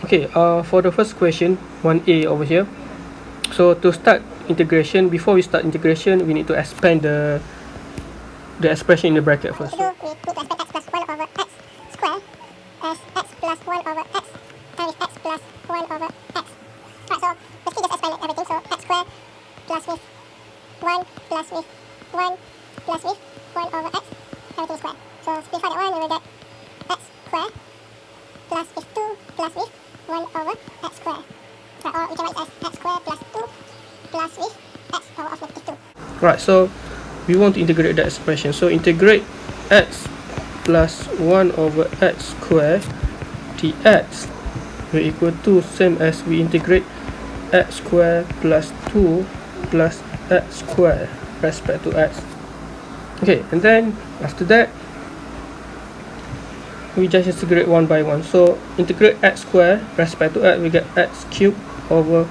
Okay, for the first question, 1a over here. So to start integration, before we start integration, we need to expand the expression in the bracket first. We need to expand x plus 1 over x square as x plus 1 over x times x plus 1 over x. Right, so basically just expand everything. So x square plus with 1 plus with 1 plus with 1 over x, everything square. So simplify that one, we will get x square plus with 2 plus with 1 over x square. Right, or we can write it as x square plus 2 plus with x power of negative 2. Right, so we want to integrate that expression. So integrate x plus 1 over x square dx will equal to same as we integrate x square plus 2 plus x square respect to x. Okay, and then after that we just integrate one by one. So integrate x square respect to x, we get x cubed over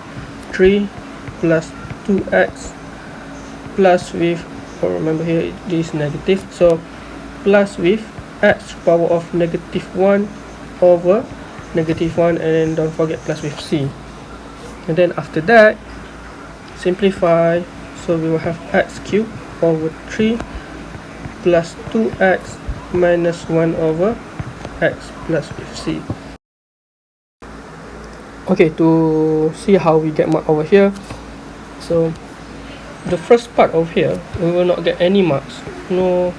3 plus 2x plus with, remember here it is negative, so plus with x power of negative 1 over negative 1, and then don't forget plus with c. And then after that simplify, so we will have x cubed over 3 plus 2x minus 1 over x plus with c. Okay, to see how we get mark over here, so the first part over here we will not get any marks, no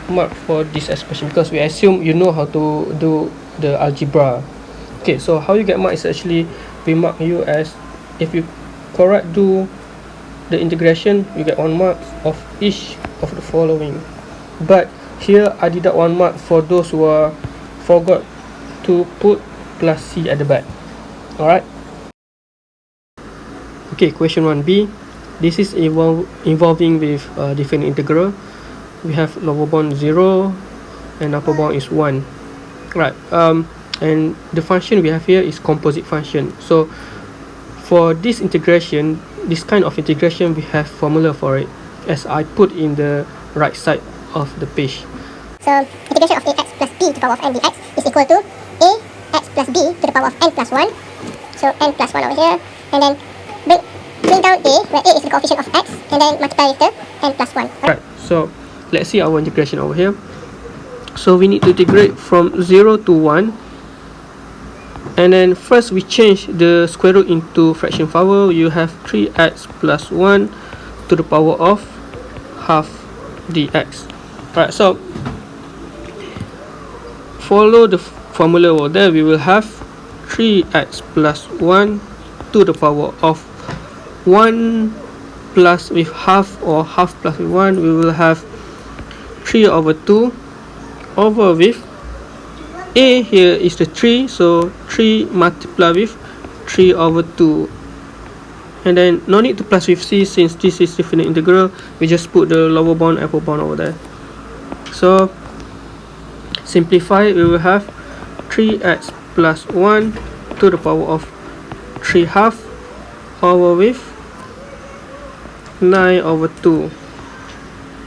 mark for this expression, because we assume you know how to do the algebra. Okay, so how you get mark is actually we mark you as, if you correct do the integration, you get 1 mark of each of the following. But here I deduct 1 mark for those who are forgot to put plus c at the back. Alright. Okay, question 1b. This is involving with different integral. We have lower bound 0 and upper bound is 1. Right. And the function we have here is composite function. So for this integration, this kind of integration, we have formula for it, as I put in the right side of the page. So integration of ax plus b to the power of n dx is equal to ax plus b to the power of n plus 1. So n plus 1 over here, and then bring down a, where a is the coefficient of x, and then multiply with the n plus 1. Right, so let's see our integration over here. So we need to integrate from 0 to 1, and then first we change the square root into fraction power. You have 3x plus 1 to the power of half dx. Right, so follow the formula over there. We will have 3x plus 1 to the power of 1 plus with half, or half plus with 1. We will have 3 over 2 over with a, here is the 3, so 3 multiply with 3 over 2, and then no need to plus with c since this is definite integral. We just put the lower bound, upper bound over there. So simplify, we will have 3x plus 1 to the power of 3 half over with 9 over 2,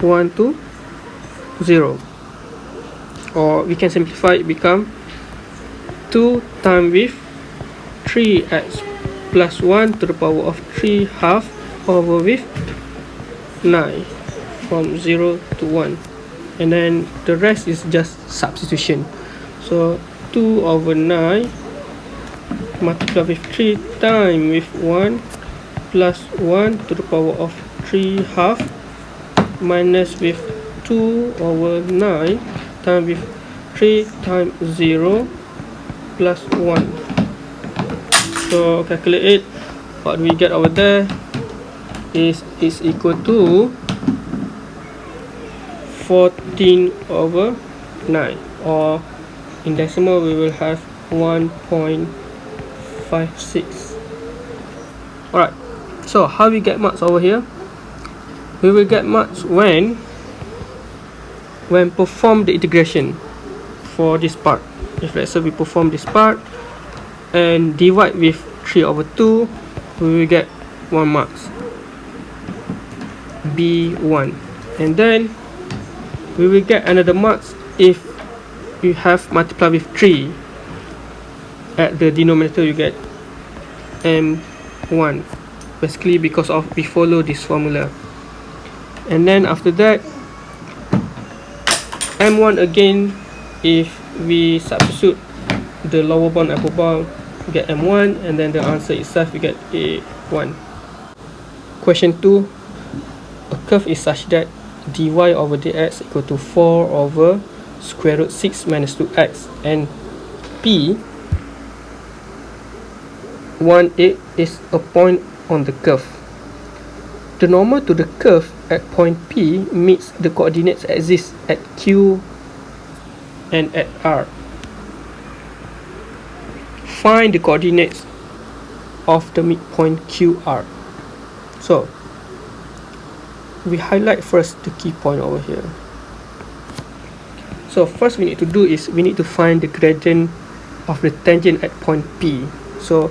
1 to 0. Or we can simplify it, become 2 times with 3x plus 1 to the power of 3 half over with 9, from 0 to 1. And then the rest is just substitution. So 2 over 9 multiply with 3 times with 1 plus 1 to the power of 3 half minus with 2 over 9 times with 3 times 0 plus 1. So calculate it. What we get over there is equal to 14 over 9, or in decimal we will have 1.56. Alright, so how we get marks over here? We will get marks when perform the integration for this part. If let's say we perform this part and divide with 3 over 2, we will get 1 marks, B1. And then we will get another marks if you have multiply with 3. at the denominator you get m1, basically because of we follow this formula. And then after that, m1 again, if we substitute the lower bound upper bound, we get m1, and then the answer itself we get a1. Question 2, a curve is such that dy over dx equal to 4 over square root 6 minus 2x, and p 1, 8 is a point on the curve. The normal to the curve at point P meets the coordinates exist at Q and at R. Find the coordinates of the midpoint QR. So, we highlight first the key point over here. So first we need to do is we need to find the gradient of the tangent at point P. So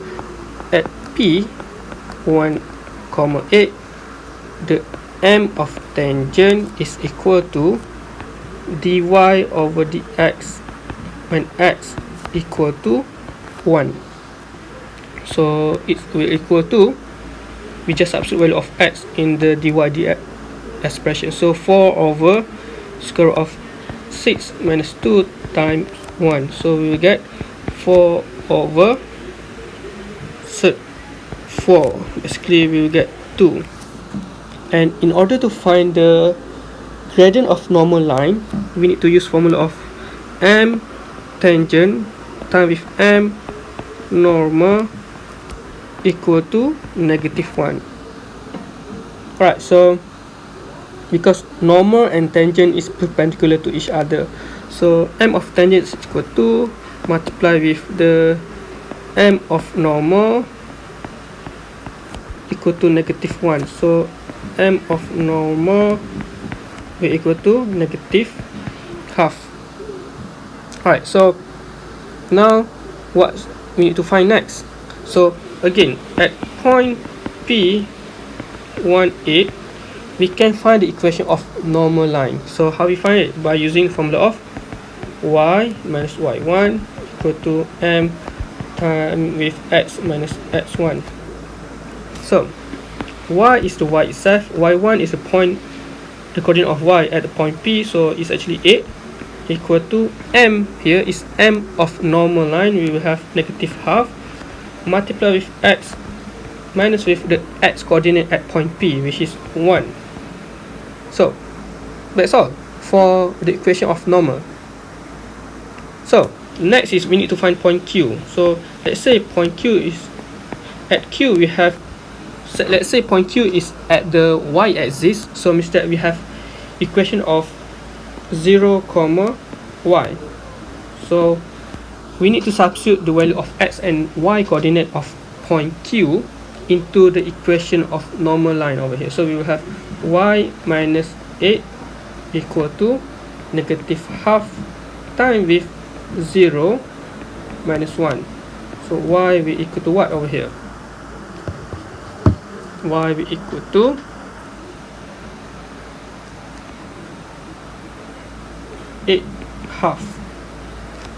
at P 1, 8, the m of tangent is equal to dy over dx when x equal to 1. So it will equal to, we just substitute value of x in the dy dx expression. So 4 over square root of 6 minus 2 times 1. So we will get 4 over 4. Basically we will get 2. And in order to find the gradient of normal line, we need to use formula of m tangent times with m normal equal to -1. Alright, so because normal and tangent is perpendicular to each other, so m of tangent is equal to multiply with the m of normal equal to -1. So m of normal will equal to -half. Alright, so now what we need to find next? So again, at point P 1, 8, we can find the equation of normal line. So how we find it? By using formula of y minus y1 equal to m times with x minus x1. So y is the y itself, y1 is the point, the coordinate of y at the point P, so it's actually 8 equal to m, here is m of normal line, we will have -half, multiply with x minus with the x coordinate at point P, which is 1. So that's all for the equation of normal. So next is we need to find point Q. So let's say point Q is at Q, we have, let's say point Q is at the y-axis, so means that we have equation of 0, y. So we need to substitute the value of x and y coordinate of point Q into the equation of normal line over here. So we will have y minus 8 equal to -half times with 0 minus 1. So y will equal to what over here? Y will equal to half,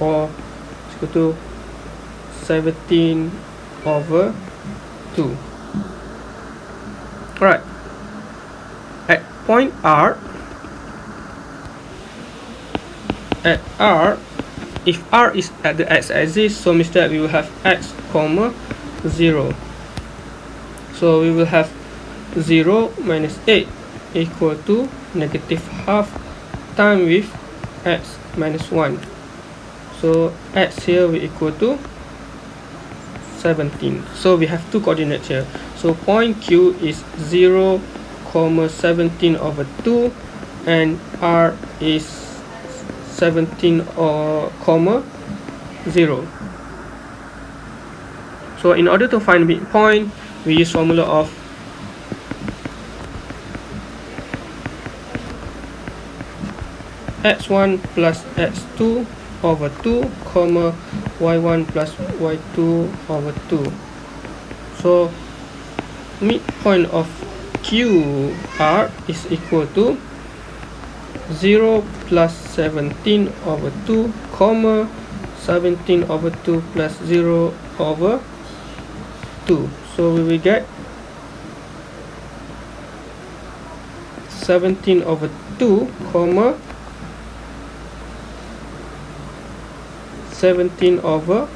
or equal to 17 over 2. Alright, at point R, if R is at the x-axis, so means that we will have x, 0. So we will have 0 minus 8 equal to -half times with x minus 1. So x here will equal to 17. So we have two coordinates here. So point Q is 0, 17 over 2, and R is 17 or 0. So in order to find midpoint, we use formula of x1 plus x2 over 2, y1 plus y2 over 2. So midpoint of QR is equal to 0 plus 17 over 2, 17 over 2 plus 0 over 2. So we will get 17 over 2 comma 17 over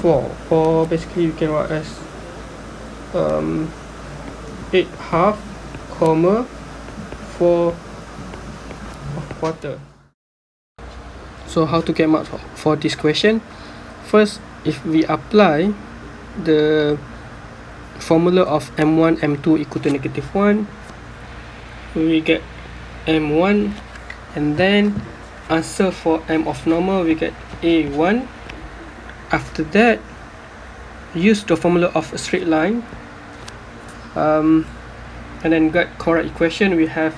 4, or basically you can write as 8 half comma 4 quarter. So how to get marks for this question? First, if we apply the formula of m1 m2 equal to -1, we get m1, and then answer for m of normal we get a1. After that, use the formula of a straight line, and then get correct equation. We have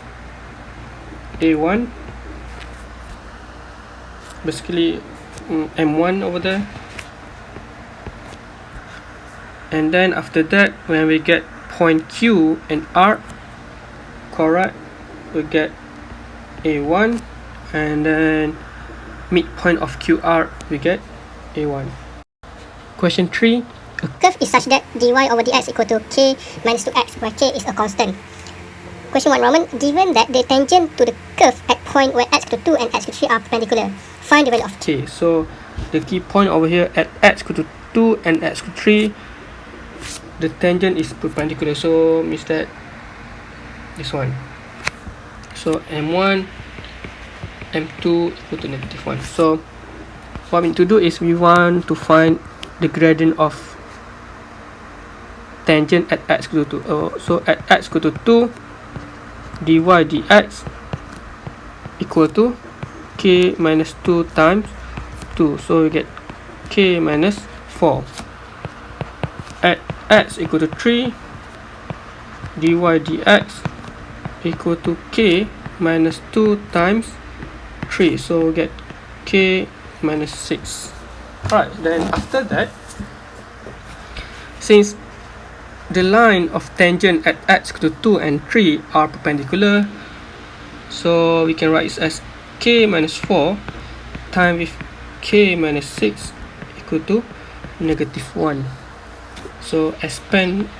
a1, basically m1 over there, and then after that, when we get point Q and R correct, we get a1, and then midpoint of QR we get a1. Question 3. A curve is such that dy over dx equal to k minus 2x, where k is a constant. Question 1 Roman, given that the tangent to the curve at point where x equal to 2 and x equal to 3 are perpendicular, find the value of Okay, so the key point over here at x equal to 2 and x equal to 3, the tangent is perpendicular, so means that this one. So m1 m2 equal to -1. So what we need to do is we want to find the gradient of tangent at x equal to 2. So at x equal to 2, dy dx equal to k minus 2 times 2. So we get k minus 4. At x equal to 3, dy dx equal to k minus 2 times 3. So we get k minus 6. Alright, then after that, since the line of tangent at x equal to 2 and 3 are perpendicular, so we can write it as k minus 4 times with k minus 6 equal to -1. So expand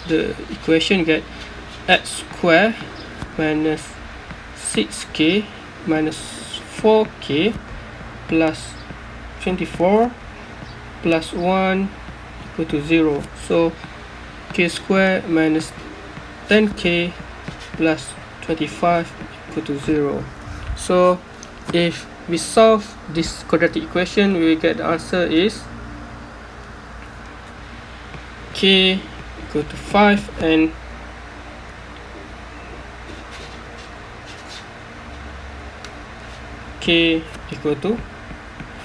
the equation, get x square minus 6k minus 4k plus 24 plus 1 equal to 0. So k square minus 10k plus 25 equal to 0. So if we solve this quadratic equation, we will get the answer is k equal to 5 and k equal to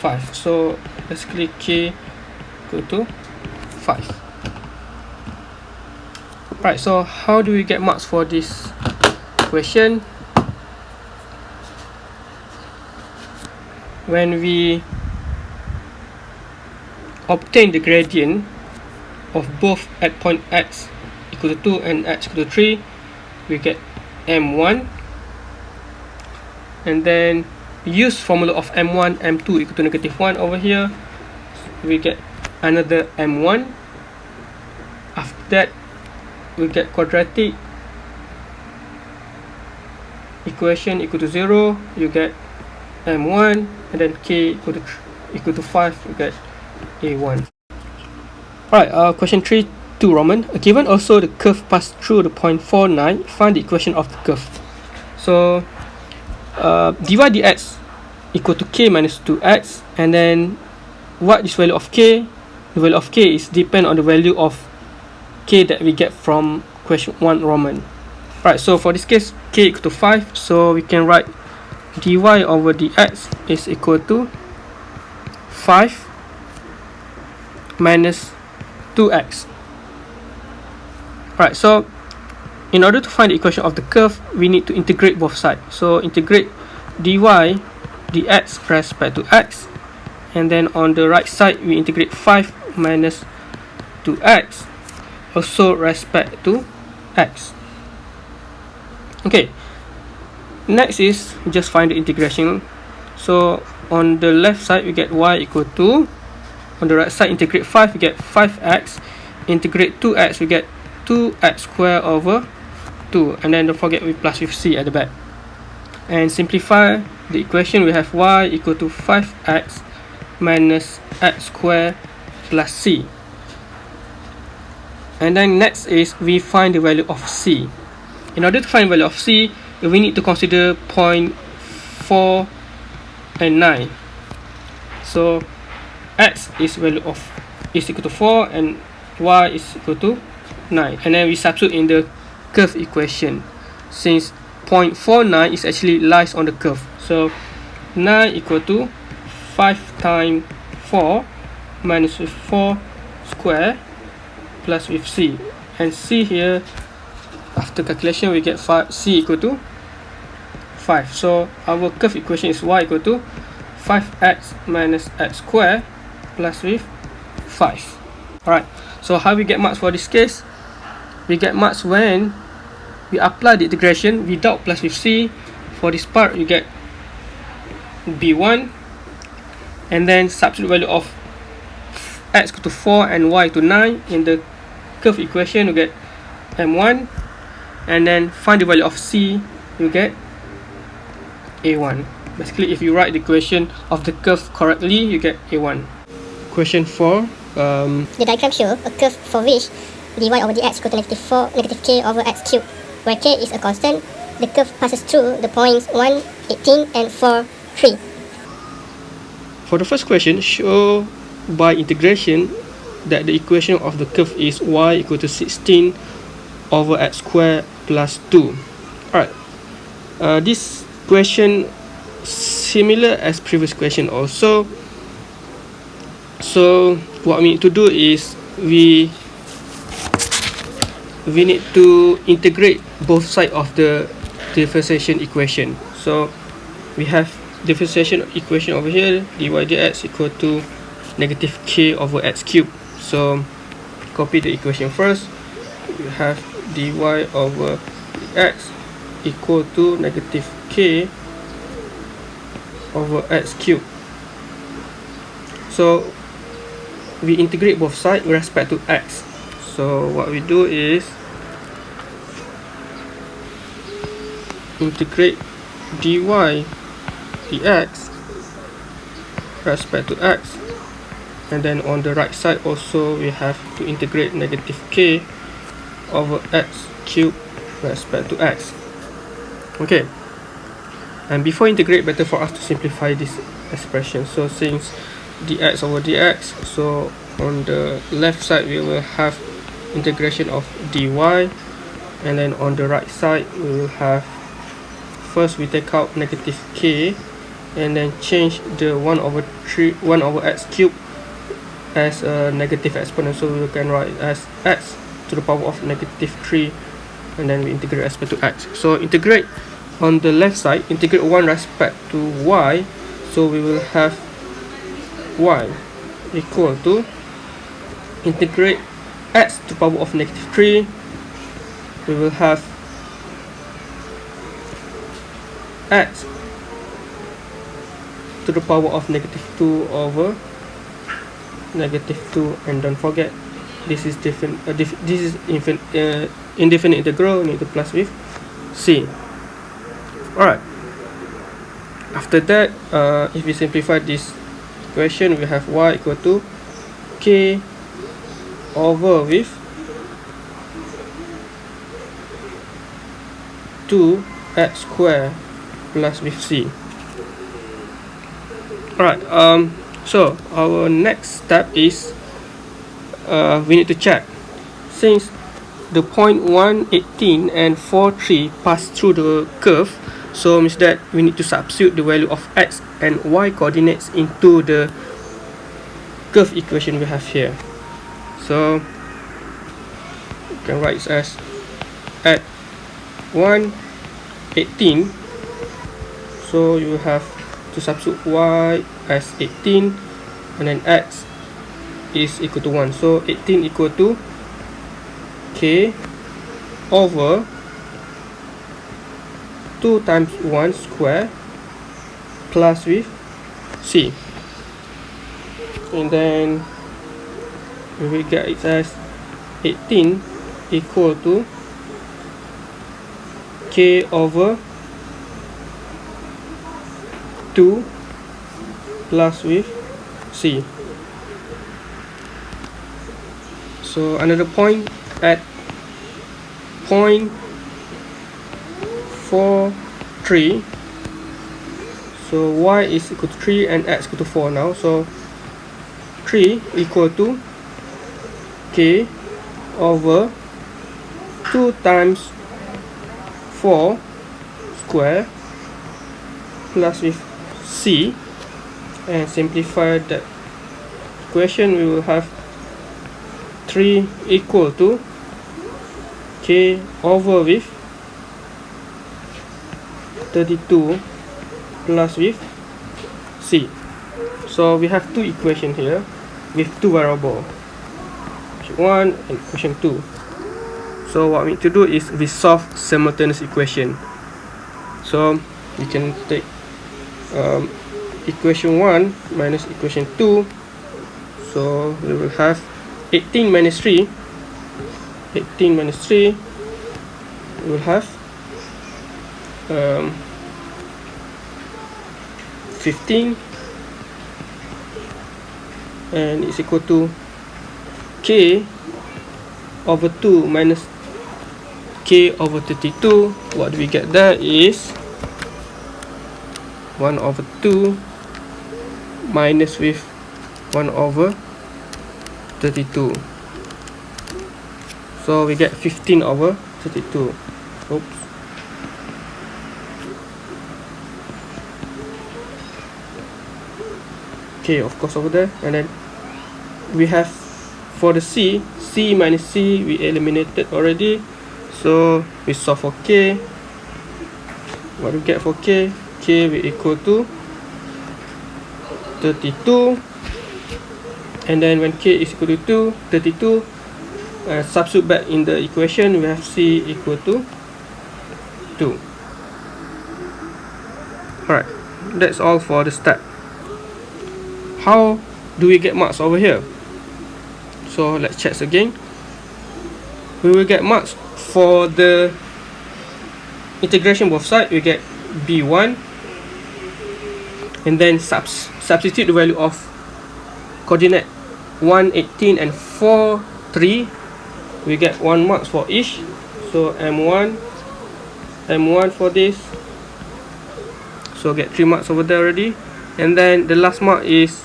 5. So basically k equal to 5. Right, so how do we get marks for this question? When we obtain the gradient of both at point x equal to 2 and x equal to 3, we get m1, and then use formula of m1 m2 equal to -1 over here, we get another m1. After that, we get quadratic equation equal to 0, you get m1, and then k equal to 5, you get a1. Alright, question 3 2 Roman. Given also the curve passed through the point 4, 9, find the equation of the curve. So dy dx equal to k minus 2x, and then what is value of k? The value of k is depend on the value of k that we get from question 1 Roman. Right, so for this case k equal to 5, so we can write dy over dx is equal to 5 minus 2x. Right, so in order to find the equation of the curve, we need to integrate both sides. So integrate dy dx respect to x, and then on the right side we integrate 5 minus 2x also respect to x. Okay, next is just find the integration. So on the left side we get y equal to, on the right side integrate 5 we get 5x, integrate 2x we get 2x squared over 2, and then don't forget we plus with c at the back, and simplify the equation. We have y equal to 5x minus x squared plus c. And then next is we find the value of c. In order to find the value of c, we need to consider point 4 and 9. So x is value of is equal to 4 and y is equal to 9, and then we substitute in the curve equation, since 0.49 is actually lies on the curve. So 9 equal to 5 times 4 minus with 4 square plus with c, and c here after calculation we get 5, c equal to 5. So our curve equation is y equal to 5x minus x squared plus with 5. Alright, so how we get marks for this case? We get marks when we apply the integration without plus with c. For this part you get b1, and then substitute value of x equal to 4 and y to 9 in the curve equation, you get m1, and then find the value of c, you get a1. Basically, if you write the equation of the curve correctly, you get a1. Question 4. The diagram shows a curve for which dy over dx equal to negative k over x cubed, where k is a constant. The curve passes through the points 1, 18 and 4, 3. For the first question, show by integration that the equation of the curve is y equal to 16 over x squared plus 2. Alright, this question similar as previous question also. So what we need to do is we need to integrate both sides of the differentiation equation. So we have differentiation equation over here, dy dx equal to negative k over x cubed. So copy the equation first. We have dy over dx equal to negative k over x cubed. So we integrate both sides with respect to x. So what we do is integrate dy dx respect to x, and then on the right side also we have to integrate negative k over x cubed respect to x. Okay, and before integrate, better for us to simplify this expression. So since dx over dx, so on the left side we will have integration of dy, and then on the right side we will have, first we take out negative k and then change the 1 over x cubed as a negative exponent, so we can write as x to the power of negative 3, and then we integrate respect to x. So integrate on the left side, integrate 1 respect to y, so we will have y equal to integrate x to the power of negative 3, we will have x to the power of negative 2 over negative 2, and don't forget this is indefinite integral, need to plus with c. Alright, after that if we simplify this equation, we have y equal to k over with 2x squared plus with c. Alright, so our next step is we need to check, since the point 1, 18 and 4, 3 pass through the curve, so means that we need to substitute the value of x and y coordinates into the curve equation we have here. So you can write it as at 1, 18, so you have to substitute y as 18 and then x is equal to 1, so 18 equal to k over 2 times 1 square plus with c, and then we will get it as 18 equal to k over 2 plus with c. So another point at point 4 3, so y is equal to 3 and x equal to 4 now, so 3 equal to k over 2 times 4 square plus with c, and simplify that equation, we will have 3 equal to k over with 32 plus with c. So we have two equations here with two variables, equation 1 and equation 2. So what we need to do is we solve simultaneous equation. So we can take equation 1 minus equation 2. So we will have 18 minus 3. 18 minus 3, we will have 15, and it's equal to k over 2 minus k over 32. What do we get there is 1 over 2 minus with 1 over 32. So we get 15 over 32. Oops. Okay, of course over there. And then we have for the c minus c we eliminated already. So we solve for k. What do we get for k? K will equal to 32. And then when k is equal to 32, substitute back in the equation, we have c equal to 2. Alright, that's all for the step. How do we get marks over here? So let's check again. We will get marks for the integration both sides. We get b1, and then substitute the value of coordinate 1, 18 and 4, 3. We get 1 marks for each. So m1 for this, so get 3 marks over there already. And then the last mark is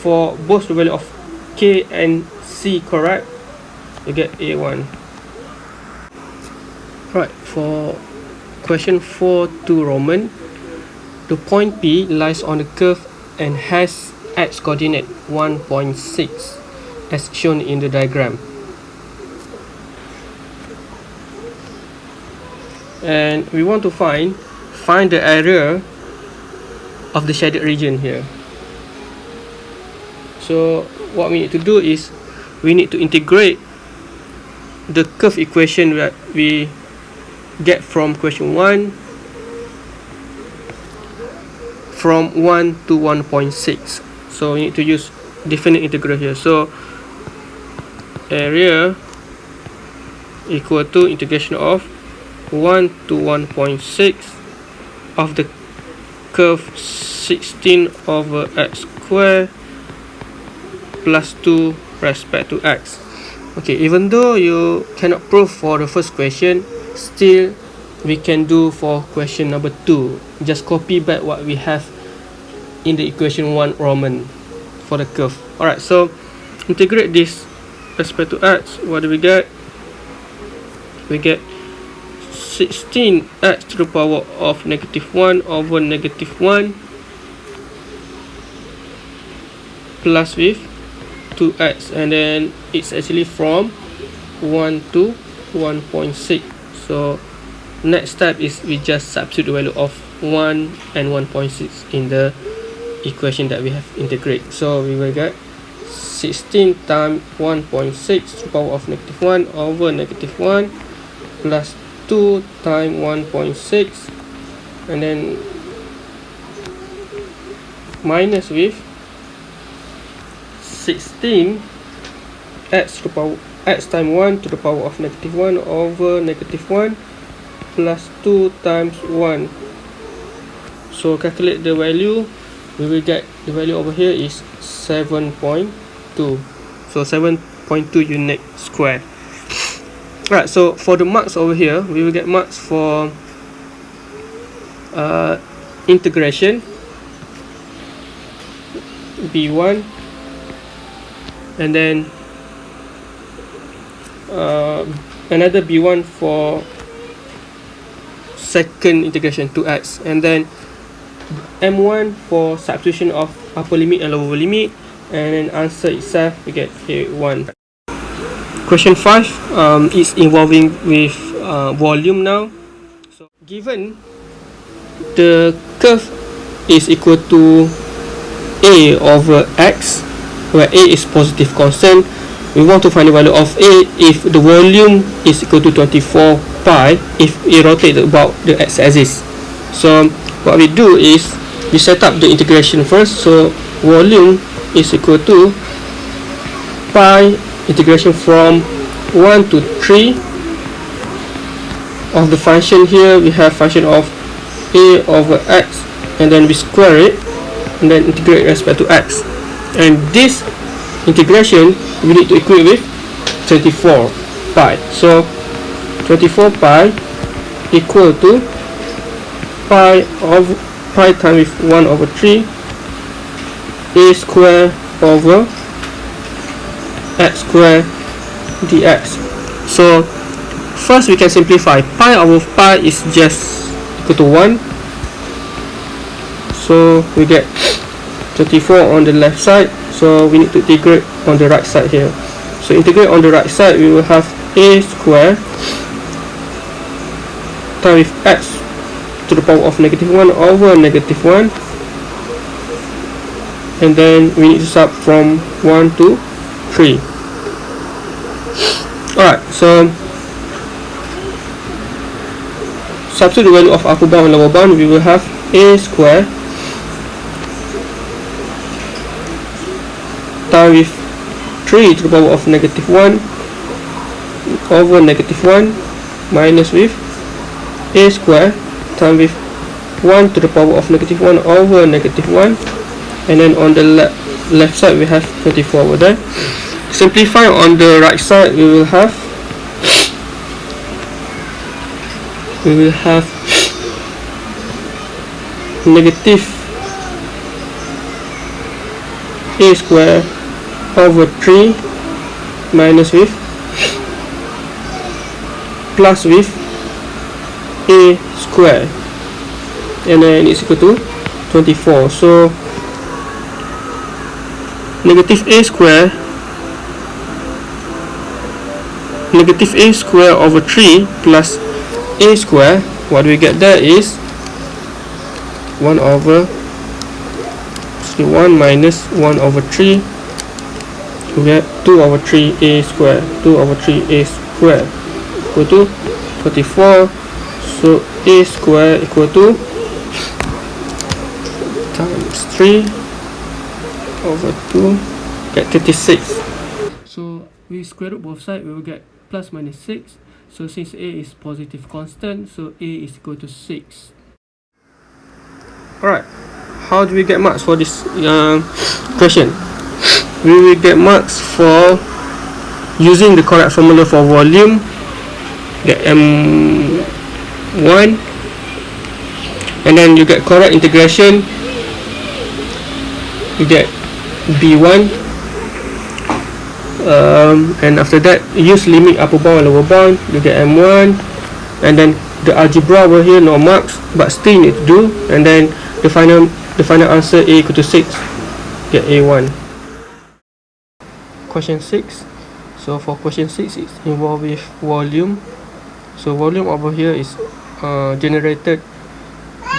for both the value of k and c correct, you get a1. Right, for question 4.2 Roman, the point P lies on the curve and has x coordinate 1.6 as shown in the diagram. And we want to find the area of the shaded region here. So what we need to do is we need to integrate the curve equation that we get from question 1 from 1 to 1.6. So we need to use definite integral here. So area equal to integration of 1 to 1.6 of the curve 16 over x square plus 2 respect to x. Okay, even though you cannot prove for the first question, still we can do for question number 2. Just copy back what we have in the equation 1 Roman for the curve. Alright, so integrate this respect to x. What do we get? We get 16x to the power of -1 over -1 plus with 2x, and then it's actually from 1 to 1.6. So next step is we just substitute the value of 1 and 1.6 in the equation that we have integrate. So we will get 16 times 1.6 to the power of -1 over -1 plus 2 times 1.6, and then minus with 16 x to the power x times 1 to the power of negative 1 over negative 1 plus 2 times 1. So calculate the value. We will get the value over here is 7.2. So 7.2 unit square. Right, so for the marks over here, we will get marks for integration B1, and then another B1 for second integration 2x, and then M1 for substitution of upper limit and lower limit, and then answer itself we get A1. Question 5 is involving with volume now. So given the curve is equal to A over x, where A is positive constant, we want to find the value of A if the volume is equal to 24 pi if it rotates about the x-axis. So what we do is we set up the integration first. So volume is equal to pi integration from 1 to 3 of the function. Here we have function of A over x, and then we square it and then integrate respect to x, and this integration we need to equate with 24 pi. So 24 pi equal to pi times 1 over 3 a square over x square dx. So first we can simplify. Pi over pi is just equal to 1, so we get 24 on the left side, so we need to integrate on the right side here. So integrate on the right side, we will have a square times x to the power of negative 1 over negative 1, and then we need to sub from 1 to 3. Alright, so substitute the value of upper bound and lower bound. We will have a square times with 3 to the power of negative 1 over negative 1 minus with a square times with 1 to the power of negative 1 over negative 1, and then on the left side we have 24 over there. Simplify on the right side, we will have negative a square over 3 minus with plus with a square, and then it's equal to 24. So negative a square over 3 plus a square, what we get there is 1 over 1 minus 1 over 3, we get 2 over 3 a square, 2 over 3 a square equal to 24. So a square equal to times 3 over 2, get 36. So we square root both sides, we will get plus minus 6. So since a is positive constant, so a is equal to 6. Alright, how do we get marks for this question? We will get marks for using the correct formula for volume, get M1, and then you get correct integration, you get B1, and after that use limit upper bound and lower bound, you get M1, and then the algebra over here no marks, but still need to do, and then the final answer a equal to 6, get A1. Question 6. So for question 6, it's involved with volume. So volume over here is generated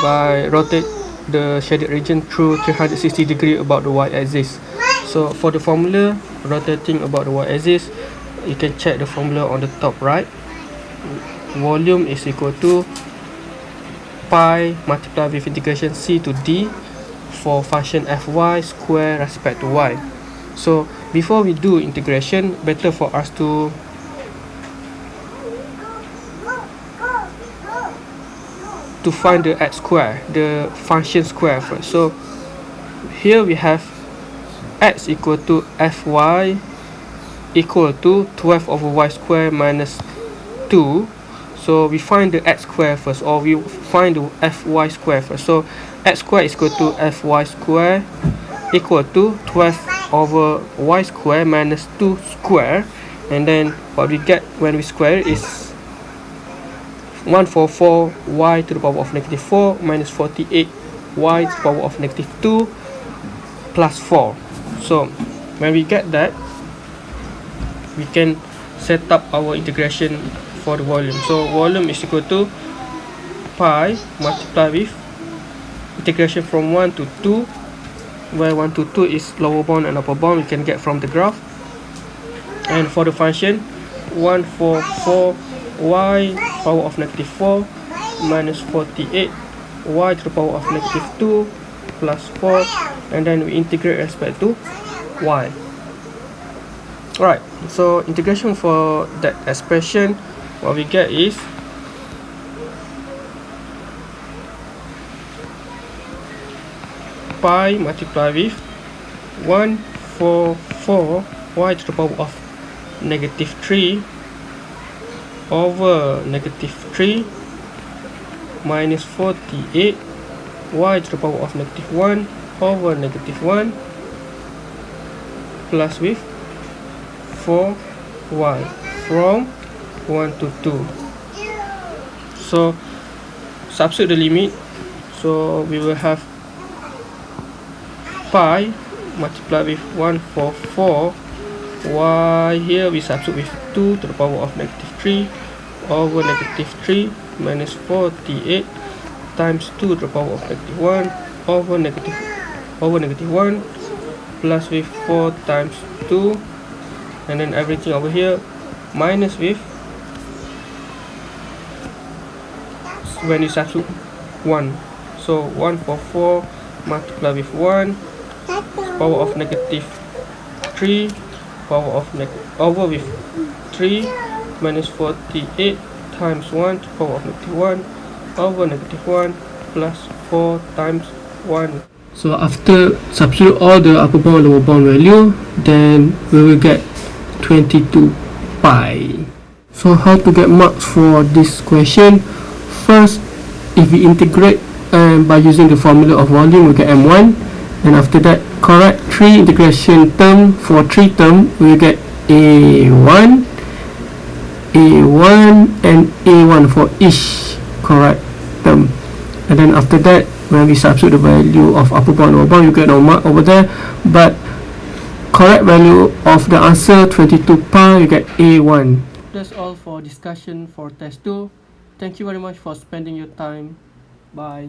by rotate the shaded region through 360 degree about the y-axis. So for the formula rotating about the y-axis, you can check the formula on the top right. Volume is equal to pi multiplied with integration c to d for function fy square respect to y. So before we do integration, better for us to find the x square, the function square first. So here we have x equal to fy equal to 12 over y square minus 2. So we find the x square first, or we find the fy square first. So x square is equal to fy square equal to 12 over y square minus 2 square, and then what we get when we square it is 144 y to the power of negative 4 minus 48 y to the power of negative 2 plus 4. So when we get that, we can set up our integration for the volume. So volume is equal to pi multiplied with integration from 1 to 2, where 1 to 2 is lower bound and upper bound, we can get from the graph. And for the function, 144 y power of negative 4 minus 48 y to the power of negative 2 plus 4, and then we integrate respect to y. Alright, so integration for that expression, what we get is pi multiplied with 144 y to the power of negative 3 over negative 3 minus 48 y to the power of negative 1 over negative 1 plus with 4y from 1 to 2. So substitute the limit, so we will have pi multiplied with 144 y, here we substitute with 2 to the power of negative 3 over negative 3 minus 48 times 2 to the power of negative 1 over negative 1 plus with 4 times 2, and then everything over here minus with, when you substitute 1, so 144 multiplied with 1 power of negative 3 power of over with 3 minus 48 times 1 to power of negative 1 over negative 1 plus 4 times 1. So after substitute all the upper bound and lower bound value, then we will get 22 pi. So how to get marks for this question? First, if we integrate by using the formula of volume, we get m1, and after that correct 3 integration term for 3 term, we get a1 and a1 for each correct term, and then after that when we substitute the value of upper bound and lower bound, you get no mark over there, but correct value of the answer 22 pi, you get a1. That's all for discussion for test 2. Thank you very much for spending your time. Bye.